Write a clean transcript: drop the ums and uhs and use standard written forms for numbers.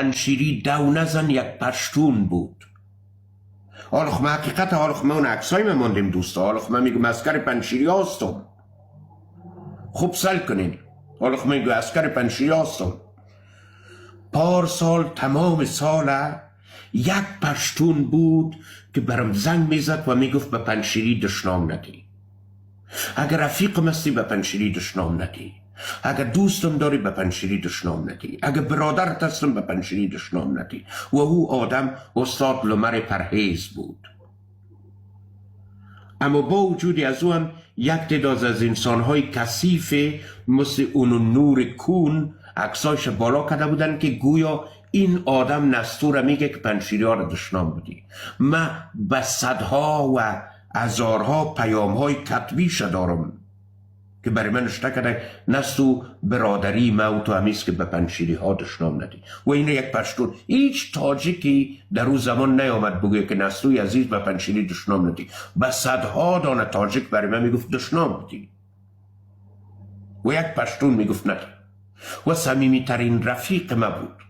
پنشیری دو نزن یک پشتون بود. حالا من حقیقت اون عکسای من ماندیم دوستا. حالا من میگم اسکر پنشیری هستم. خوب سل کنین. حالا من میگم اسکر پنشیری هستم. پارسال تمام سال یک پشتون بود که برام زنگ میزد و میگفت به پنشیری دشنام ندی. اگر رفیقم هستی به پنشیری دشنام ندی. اگر دوستم داری به پنشیری دشنام ندی. اگر برادرت هستم به پنشیری دشنام ندی. و او آدم استاد لمر پرهیز بود. اما با وجودی از او هم یک تعداد از انسانهای کثیف مثل اون نور کون عکسایش بالا کرده بودن که گویا این آدم نستوره میگه که پنشیری ها را دشنام بودی. من به صدها و هزارها پیام های کتبیش دارم که برای من نشته کرده نستو برادری ما تو همیست که به پنشیری ها دشنام ندی. و این یک پشتون هیچ تاجیکی در اون زمان نیامد بگویه که نستوی عزیز به پنشیری دشنام ندی. به صدها دانه تاجیک برای من میگفت دشنام بودی و یک پشتون میگفت ندی. و صمیمی ترین رفیق ما بود.